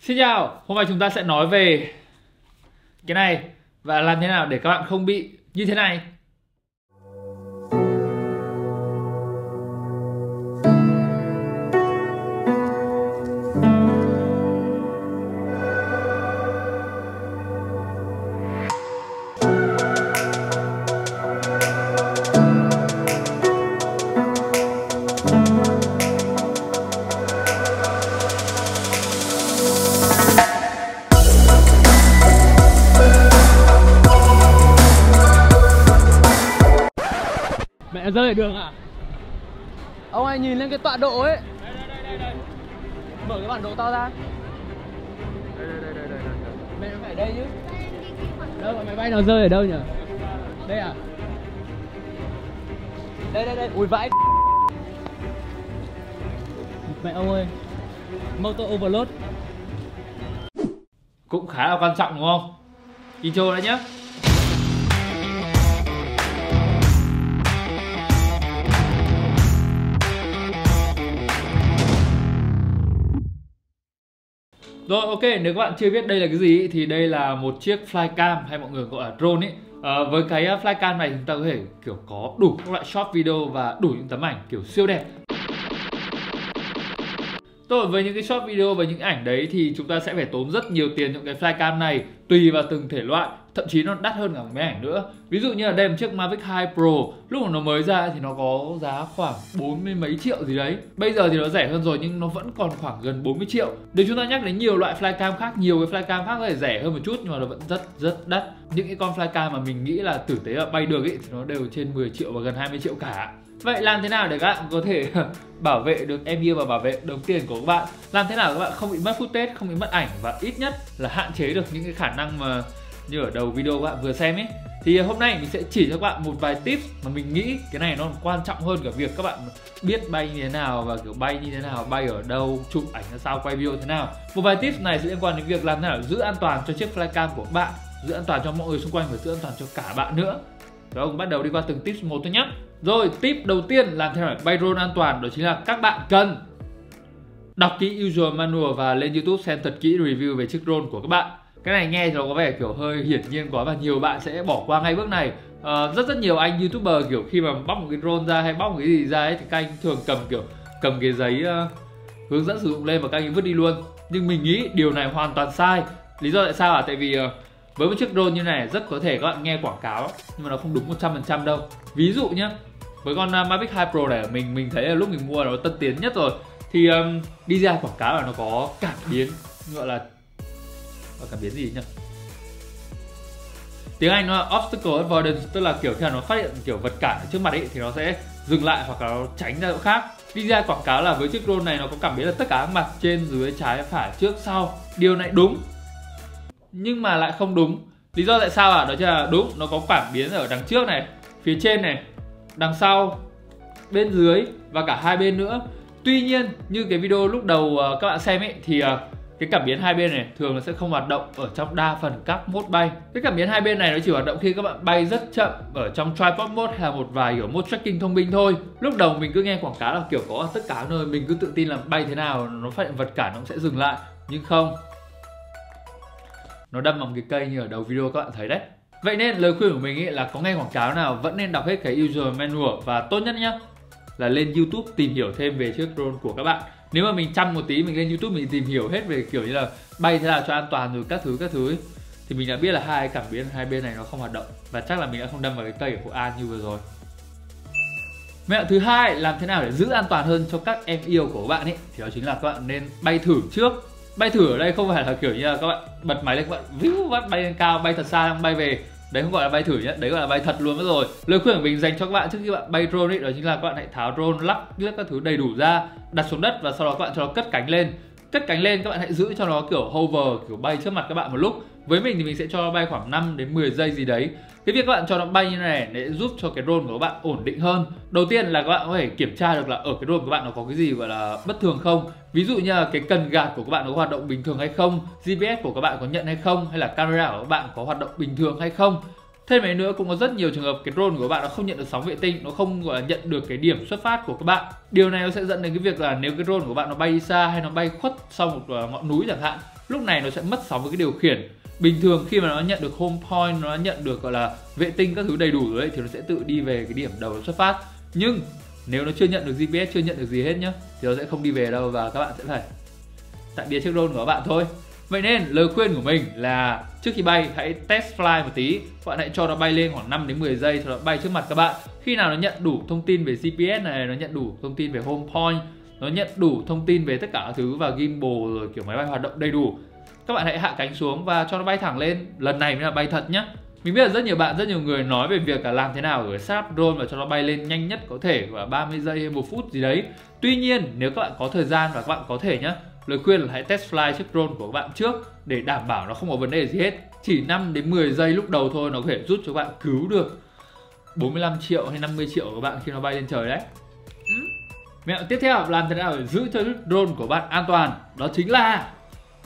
Xin chào, hôm nay chúng ta sẽ nói về cái này và làm thế nào để các bạn không bị như thế này. Mẹ rơi ở đường à? Ông ơi nhìn lên cái tọa độ ấy. Đây. Mở cái bản đồ to ra. Đây. Mẹ nó phải đây chứ. Đâu mà máy bay nó rơi ở đâu nhỉ? Đây à? Đây. Ui vãi. Mẹ ông ơi. Motor overload. Cũng khá là quan trọng đúng không? Intro đã nhé. Rồi ok, nếu các bạn chưa biết đây là cái gì thì đây là một chiếc flycam hay mọi người gọi là drone ấy. Với cái flycam này chúng ta có thể kiểu có đủ các loại short video và đủ những tấm ảnh kiểu siêu đẹp. Rồi với những cái short video và những ảnh đấy thì chúng ta sẽ phải tốn rất nhiều tiền những cái flycam này, tùy vào từng thể loại, thậm chí nó đắt hơn cả máy ảnh nữa. Ví dụ như là đây một chiếc Mavic 2 Pro, lúc mà nó mới ra thì nó có giá khoảng 40 mấy triệu gì đấy. Bây giờ thì nó rẻ hơn rồi nhưng nó vẫn còn khoảng gần 40 triệu. Nếu chúng ta nhắc đến nhiều loại flycam khác, nhiều cái flycam khác có thể rẻ hơn một chút nhưng mà nó vẫn rất đắt. Những cái con flycam mà mình nghĩ là tử tế là bay được ấy thì nó đều trên 10 triệu và gần 20 triệu cả. Vậy làm thế nào để các bạn có thể bảo vệ được em yêu và bảo vệ đồng tiền của các bạn? Làm thế nào các bạn không bị mất footage, không bị mất ảnh và ít nhất là hạn chế được những cái khả năng mà như ở đầu video các bạn vừa xem ấy. Thì hôm nay mình sẽ chỉ cho các bạn một vài tips mà mình nghĩ cái này nó quan trọng hơn cả việc các bạn biết bay như thế nào và kiểu bay như thế nào, bay ở đâu, chụp ảnh ra sao, quay video thế nào. Một vài tips này sẽ liên quan đến việc làm thế nào giữ an toàn cho chiếc flycam của các bạn, giữ an toàn cho mọi người xung quanh và giữ an toàn cho cả bạn nữa. Rồi bắt đầu đi qua từng tips một thôi nhé. Rồi tip đầu tiên làm thế nào để bay drone an toàn đó chính là các bạn cần đọc kỹ user manual và lên YouTube xem thật kỹ review về chiếc drone của các bạn. Cái này nghe thì nó có vẻ kiểu hơi hiển nhiên quá và nhiều bạn sẽ bỏ qua ngay bước này. Rất nhiều anh YouTuber kiểu khi mà bóc một cái drone ra hay bóc một cái gì ra ấy thì các anh thường cầm cái giấy hướng dẫn sử dụng lên và các anh vứt đi luôn. Nhưng mình nghĩ điều này hoàn toàn sai. Lý do tại sao à? Tại vì với một chiếc drone như này rất có thể các bạn nghe quảng cáo nhưng mà nó không đúng 100% đâu. Ví dụ nhá, với con Mavic 2 Pro này mình thấy là lúc mình mua nó tân tiến nhất rồi thì đi ra quảng cáo là nó có cảm biến, gọi là cảm biến gì nhỉ? Tiếng Anh nó là obstacle avoidance, tức là kiểu khi nó phát hiện kiểu vật cản ở trước mặt ấy thì nó sẽ dừng lại hoặc là nó tránh ra chỗ khác. Đi ra quảng cáo là với chiếc drone này nó có cảm biến là tất cả các mặt trên, dưới, trái, phải, trước, sau. Điều này đúng nhưng mà lại không đúng. Lý do tại sao à? Đó chính là đúng, nó có cảm biến ở đằng trước này, phía trên này, đằng sau, bên dưới và cả hai bên nữa. Tuy nhiên như cái video lúc đầu các bạn xem ấy thì cái cảm biến hai bên này thường nó sẽ không hoạt động ở trong đa phần các mode bay. Cái cảm biến hai bên này nó chỉ hoạt động khi các bạn bay rất chậm ở trong tripod mode hay là một vài kiểu mode tracking thông minh thôi. Lúc đầu mình cứ nghe quảng cáo là kiểu có ở tất cả nơi, mình cứ tự tin là bay thế nào nó phát hiện vật cản nó sẽ dừng lại, nhưng không, nó đâm vào một cái cây như ở đầu video các bạn thấy đấy. Vậy nên lời khuyên của mình ấy là có nghe quảng cáo nào vẫn nên đọc hết cái user manual và tốt nhất nhá là lên YouTube tìm hiểu thêm về chiếc drone của các bạn. Nếu mà mình chăm một tí mình lên YouTube mình tìm hiểu hết về kiểu như là bay thế nào cho an toàn rồi các thứ ấy, thì mình đã biết là hai cảm biến hai bên này nó không hoạt động và chắc là mình đã không đâm vào cái cây ở Hội An như vừa rồi. Mẹo thứ hai làm thế nào để giữ an toàn hơn cho các em yêu của các bạn ấy thì đó chính là các bạn nên bay thử trước. Bay thử ở đây không phải là kiểu như là các bạn bật máy lên các bạn víu vắt bay lên cao, bay thật xa xong bay về. Đấy không gọi là bay thử nhé, đấy gọi là bay thật luôn mất rồi. Lời khuyên của mình dành cho các bạn trước khi bạn bay drone ấy đó chính là các bạn hãy tháo drone, lắp các thứ đầy đủ ra, đặt xuống đất và sau đó các bạn cho nó cất cánh lên. Cất cánh lên các bạn hãy giữ cho nó kiểu hover, kiểu bay trước mặt các bạn một lúc. Với mình thì mình sẽ cho nó bay khoảng 5 đến 10 giây gì đấy. Cái việc các bạn cho nó bay như này để giúp cho cái drone của các bạn ổn định hơn. Đầu tiên là các bạn có thể kiểm tra được là ở cái drone của bạn nó có cái gì gọi là bất thường không. Ví dụ như là cái cần gạt của các bạn nó có hoạt động bình thường hay không, GPS của các bạn có nhận hay không, hay là camera của các bạn có hoạt động bình thường hay không. Thêm mấy nữa cũng có rất nhiều trường hợp cái drone của các bạn nó không nhận được sóng vệ tinh, nó không gọi là nhận được cái điểm xuất phát của các bạn. Điều này nó sẽ dẫn đến cái việc là nếu cái drone của bạn nó bay đi xa hay nó bay khuất sau một ngọn núi chẳng hạn lúc này nó sẽ mất sóng với cái điều khiển. Bình thường khi mà nó nhận được home point, nó nhận được gọi là vệ tinh các thứ đầy đủ rồi ấy, thì nó sẽ tự đi về cái điểm đầu xuất phát. Nhưng nếu nó chưa nhận được GPS, chưa nhận được gì hết nhá, thì nó sẽ không đi về đâu và các bạn sẽ phải tạm biệt chiếc drone của các bạn thôi. Vậy nên lời khuyên của mình là trước khi bay hãy test fly một tí. Các bạn hãy cho nó bay lên khoảng 5 đến 10 giây cho nó bay trước mặt các bạn. Khi nào nó nhận đủ thông tin về GPS này, nó nhận đủ thông tin về home point, nó nhận đủ thông tin về tất cả các thứ và gimbal rồi kiểu máy bay hoạt động đầy đủ, các bạn hãy hạ cánh xuống và cho nó bay thẳng lên. Lần này mới là bay thật nhá. Mình biết là rất nhiều bạn, rất nhiều người nói về việc là làm thế nào để setup drone và cho nó bay lên nhanh nhất có thể, và 30 giây hay 1 phút gì đấy. Tuy nhiên nếu các bạn có thời gian và các bạn có thể nhá, lời khuyên là hãy test fly chiếc drone của các bạn trước để đảm bảo nó không có vấn đề gì hết. Chỉ 5 đến 10 giây lúc đầu thôi nó có thể giúp cho các bạn cứu được 45 triệu hay 50 triệu của bạn khi nó bay lên trời đấy. Mẹo tiếp theo làm thế nào để giữ cho chiếc drone của bạn an toàn, đó chính là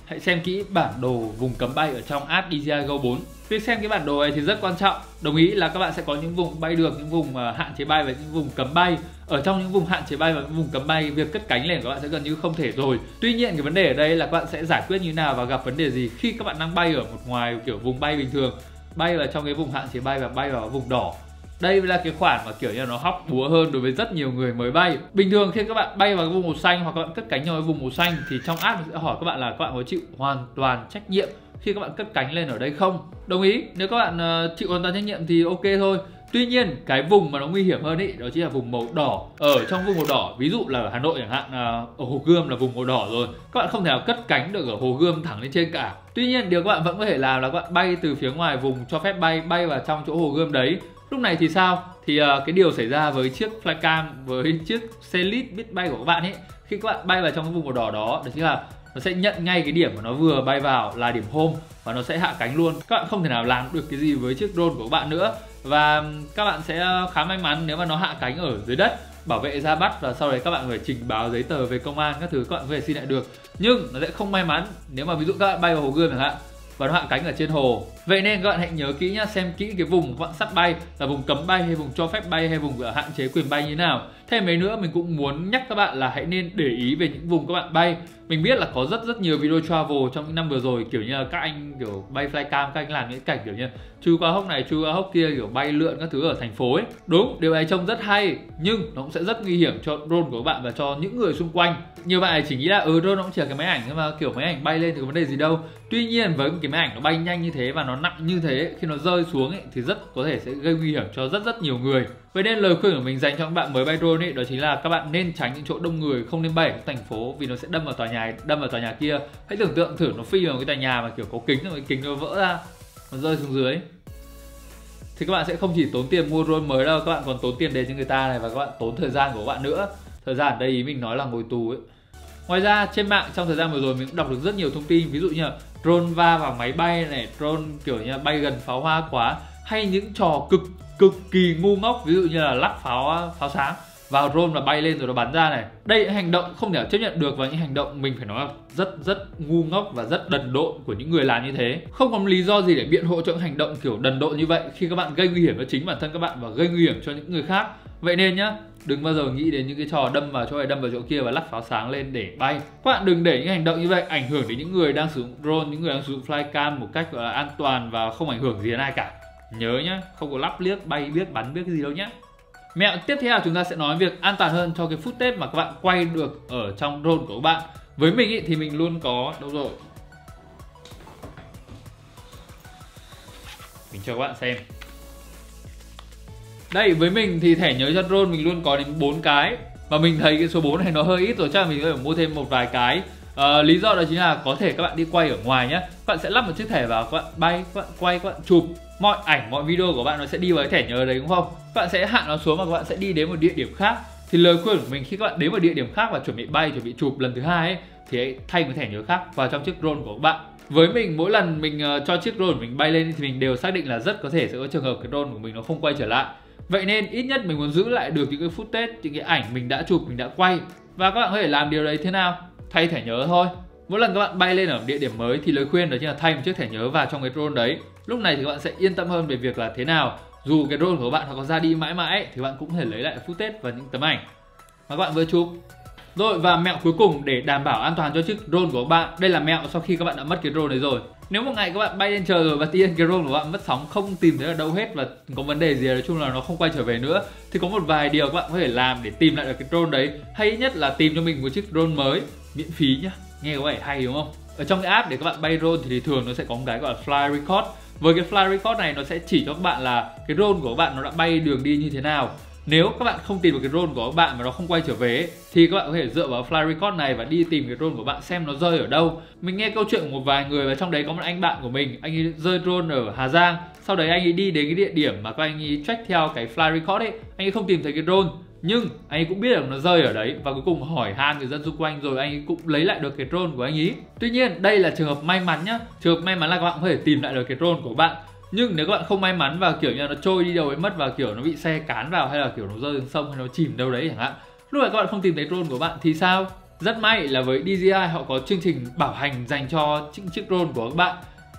hãy xem kỹ bản đồ vùng cấm bay ở trong app DJI Go 4. Việc xem cái bản đồ này thì rất quan trọng. Đồng ý là các bạn sẽ có những vùng bay được, những vùng hạn chế bay và những vùng cấm bay. Ở trong những vùng hạn chế bay và những vùng cấm bay, việc cất cánh lên của các bạn sẽ gần như không thể rồi. Tuy nhiên cái vấn đề ở đây là các bạn sẽ giải quyết như thế nào và gặp vấn đề gì khi các bạn đang bay ở một ngoài kiểu vùng bay bình thường, bay vào trong cái vùng hạn chế bay và bay vào vùng đỏ. Đây là cái khoản mà kiểu như là nó hóc búa hơn đối với rất nhiều người mới bay. Bình thường khi các bạn bay vào cái vùng màu xanh hoặc các bạn cất cánh vào cái vùng màu xanh thì trong app sẽ hỏi các bạn là các bạn có chịu hoàn toàn trách nhiệm khi các bạn cất cánh lên ở đây không. Đồng ý, nếu các bạn chịu hoàn toàn trách nhiệm thì ok thôi. Tuy nhiên cái vùng mà nó nguy hiểm hơn ý, đó chính là vùng màu đỏ. Ở trong vùng màu đỏ, ví dụ là ở Hà Nội chẳng hạn, ở Hồ Gươm là vùng màu đỏ rồi, các bạn không thể nào cất cánh được ở Hồ Gươm thẳng lên trên cả. Tuy nhiên điều các bạn vẫn có thể làm là các bạn bay từ phía ngoài vùng cho phép bay, bay vào trong chỗ Hồ Gươm đấy. Lúc này thì sao? Thì cái điều xảy ra với chiếc flycam, với chiếc xe lít biết bay của các bạn ấy, khi các bạn bay vào trong cái vùng màu đỏ đó, đó chính là nó sẽ nhận ngay cái điểm mà nó vừa bay vào là điểm home và nó sẽ hạ cánh luôn. Các bạn không thể nào làm được cái gì với chiếc drone của các bạn nữa. Và các bạn sẽ khá may mắn nếu mà nó hạ cánh ở dưới đất, bảo vệ ra bắt và sau đấy các bạn phải trình báo giấy tờ về công an các thứ, các bạn có thể xin lại được. Nhưng nó sẽ không may mắn nếu mà ví dụ các bạn bay vào Hồ Gươm chẳng hạn và nó hạ cánh ở trên hồ. Vậy nên các bạn hãy nhớ kỹ nhá, xem kỹ cái vùng các bạn sắp bay là vùng cấm bay hay vùng cho phép bay hay vùng hạn chế quyền bay như thế nào. Thêm mấy nữa mình cũng muốn nhắc các bạn là hãy nên để ý về những vùng các bạn bay. Mình biết là có rất nhiều video travel trong những năm vừa rồi, kiểu như là các anh kiểu bay flycam, các anh làm những cảnh kiểu như chui qua hốc này, chui qua hốc kia, kiểu bay lượn các thứ ở thành phố ấy. Đúng, điều này trông rất hay nhưng nó cũng sẽ rất nguy hiểm cho drone của các bạn và cho những người xung quanh. Nhiều bạn chỉ nghĩ là drone nó cũng chỉ là cái máy ảnh thôi mà, kiểu máy ảnh bay lên thì có vấn đề gì đâu. Tuy nhiên với cái máy ảnh nó bay nhanh như thế và nó nặng như thế, khi nó rơi xuống ấy, thì rất có thể sẽ gây nguy hiểm cho rất nhiều người. Vậy nên lời khuyên của mình dành cho các bạn mới bay drone ấy, đó chính là các bạn nên tránh những chỗ đông người, không nên bay ở thành phố vì nó sẽ đâm vào tòa nhà, đâm vào tòa nhà kia. Hãy tưởng tượng thử nó phi vào cái tòa nhà mà kiểu có kính rồi, cái kính nó vỡ ra, nó rơi xuống dưới thì các bạn sẽ không chỉ tốn tiền mua drone mới đâu, các bạn còn tốn tiền đến cho người ta này và các bạn tốn thời gian của các bạn nữa. Thời gian ở đây ý mình nói là ngồi tù ấy. Ngoài ra trên mạng trong thời gian vừa rồi mình cũng đọc được rất nhiều thông tin, ví dụ như là drone va vào máy bay này, drone kiểu như là bay gần pháo hoa quá, hay những trò cực kỳ ngu ngốc, ví dụ như là lắp pháo sáng vào drone và bay lên rồi nó bắn ra này. Đây là hành động không thể chấp nhận được và những hành động mình phải nói là rất ngu ngốc và rất đần độn của những người làm như thế. Không có lý do gì để biện hộ cho những hành động kiểu đần độn như vậy khi các bạn gây nguy hiểm cho chính bản thân các bạn và gây nguy hiểm cho những người khác. Vậy nên nhá, đừng bao giờ nghĩ đến những cái trò đâm vào chỗ này, đâm vào chỗ kia và lắp pháo sáng lên để bay. Các bạn đừng để những hành động như vậy ảnh hưởng đến những người đang sử dụng drone, những người đang sử dụng flycam một cách gọi là an toàn và không ảnh hưởng gì đến ai cả. Nhớ nhá, không có lắp liếc, bay biết, bắn biết cái gì đâu nhá. Mẹo tiếp theo chúng ta sẽ nói việc an toàn hơn cho cái footage mà các bạn quay được ở trong drone của các bạn. Với mình ý, thì mình luôn có, đâu rồi, mình cho các bạn xem. Đây, với mình thì thẻ nhớ cho drone mình luôn có đến 4 cái. Và mình thấy cái số 4 này nó hơi ít rồi, chắc là mình phải mua thêm một vài cái. Lý do đó chính là có thể các bạn đi quay ở ngoài nhé, các bạn sẽ lắp một chiếc thẻ vào, các bạn bay, các bạn quay, các bạn chụp mọi ảnh, mọi video của bạn nó sẽ đi vào cái thẻ nhớ đấy đúng không? Các bạn sẽ hạ nó xuống và các bạn sẽ đi đến một địa điểm khác. Thì lời khuyên của mình khi các bạn đến một địa điểm khác và chuẩn bị bay, chuẩn bị chụp lần thứ hai ấy, thì hãy thay một thẻ nhớ khác vào trong chiếc drone của các bạn. Với mình, mỗi lần mình cho chiếc drone của mình bay lên thì mình đều xác định là rất có thể sẽ có trường hợp cái drone của mình nó không quay trở lại. Vậy nên ít nhất mình muốn giữ lại được những cái footage, những cái ảnh mình đã chụp, mình đã quay. Và các bạn có thể làm điều đấy thế nào? Thay thẻ nhớ thôi. Mỗi lần các bạn bay lên ở một địa điểm mới thì lời khuyên đó chính là thay một chiếc thẻ nhớ vào trong cái drone đấy. Lúc này thì các bạn sẽ yên tâm hơn về việc là thế nào, dù cái drone của các bạn nó có ra đi mãi mãi thì bạn cũng có thể lấy lại footage và những tấm ảnh mà các bạn vừa chụp. Rồi, và mẹo cuối cùng để đảm bảo an toàn cho chiếc drone của các bạn. Đây là mẹo sau khi các bạn đã mất cái drone đấy rồi. Nếu một ngày các bạn bay lên trời rồi và tự nhiên cái drone của bạn mất sóng, không tìm thấy ở đâu hết và có vấn đề gì, nói chung là nó không quay trở về nữa, thì có một vài điều các bạn có thể làm để tìm lại được cái drone đấy. Hay nhất là tìm cho mình một chiếc drone mới miễn phí nhá. Nghe có vẻ hay đúng không? Ở trong cái app để các bạn bay drone thì thường nó sẽ có một cái gọi là Fly Record. Với cái Fly Record này nó sẽ chỉ cho các bạn là cái drone của các bạn nó đã bay đường đi như thế nào. Nếu các bạn không tìm được cái drone của các bạn mà nó không quay trở về thì các bạn có thể dựa vào Fly Record này và đi tìm cái drone của bạn xem nó rơi ở đâu. Mình nghe câu chuyện của một vài người và trong đấy có một anh bạn của mình, anh ấy rơi drone ở Hà Giang. Sau đấy anh ấy đi đến cái địa điểm mà các anh ấy track theo cái Fly Record ấy, anh ấy không tìm thấy cái drone, nhưng anh ấy cũng biết được nó rơi ở đấy và cuối cùng hỏi han người dân xung quanh rồi anh ấy cũng lấy lại được cái drone của anh ấy. Tuy nhiên đây là trường hợp may mắn nhá, trường hợp may mắn là các bạn có thể tìm lại được cái drone của bạn. Nhưng nếu các bạn không may mắn và kiểu như là nó trôi đi đâu ấy mất và kiểu nó bị xe cán vào hay là kiểu nó rơi xuống sông hay nó chìm đâu đấy chẳng hạn, lúc này các bạn không tìm thấy drone của bạn thì sao? Rất may là với DJI họ có chương trình bảo hành dành cho chiếc drone của các bạn.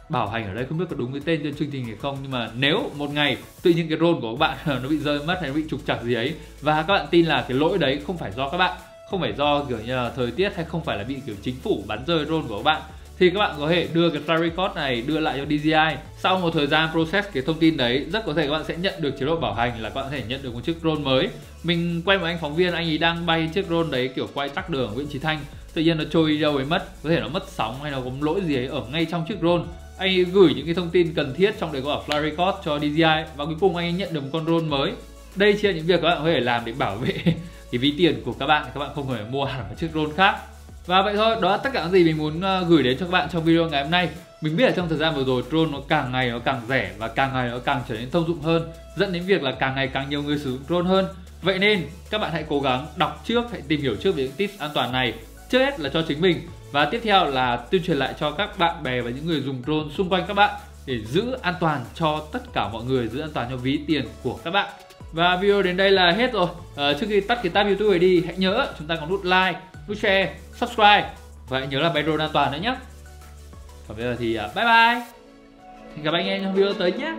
Bảo hành ở đây không biết có đúng cái tên trên chương trình hay không, nhưng mà nếu một ngày tự nhiên cái drone của các bạn nó bị rơi mất hay nó bị trục trặc gì ấy và các bạn tin là cái lỗi đấy không phải do các bạn, không phải do kiểu như là thời tiết hay không phải là bị kiểu chính phủ bắn rơi drone của các bạn, thì các bạn có thể đưa cái Fly Record này đưa lại cho DJI. Sau một thời gian process cái thông tin đấy, rất có thể các bạn sẽ nhận được chế độ bảo hành là các bạn có thể nhận được một chiếc drone mới. Mình quay một anh phóng viên, anh ấy đang bay chiếc drone đấy kiểu quay tắc đường ở Nguyễn Chí Thanh, tự nhiên nó trôi đi đâu ấy mất, có thể nó mất sóng hay nó có lỗi gì ấy ở ngay trong chiếc drone. Anh ấy gửi những cái thông tin cần thiết trong đấy có Fly Record cho DJI và cuối cùng anh ấy nhận được một con drone mới. Đây chỉ là những việc các bạn có thể làm để bảo vệ cái ví tiền của các bạn không phải mua hẳn một chiếc drone khác. Và vậy thôi, đó là tất cả những gì mình muốn gửi đến cho các bạn trong video ngày hôm nay. Mình biết là trong thời gian vừa rồi drone nó càng ngày nó càng rẻ và càng ngày nó càng trở nên thông dụng hơn, dẫn đến việc là càng ngày càng nhiều người sử dụng drone hơn. Vậy nên các bạn hãy cố gắng đọc trước, hãy tìm hiểu trước về những tips an toàn này. Trước hết là cho chính mình và tiếp theo là tuyên truyền lại cho các bạn bè và những người dùng drone xung quanh các bạn để giữ an toàn cho tất cả mọi người, giữ an toàn cho ví tiền của các bạn. Và video đến đây là hết rồi. Trước khi tắt cái tab YouTube này đi, hãy nhớ chúng ta còn nút like, nút share, subscribe và hãy nhớ là bay drone an toàn nữa nhé. Còn bây giờ thì bye bye. Hẹn gặp anh em trong video tới nhé.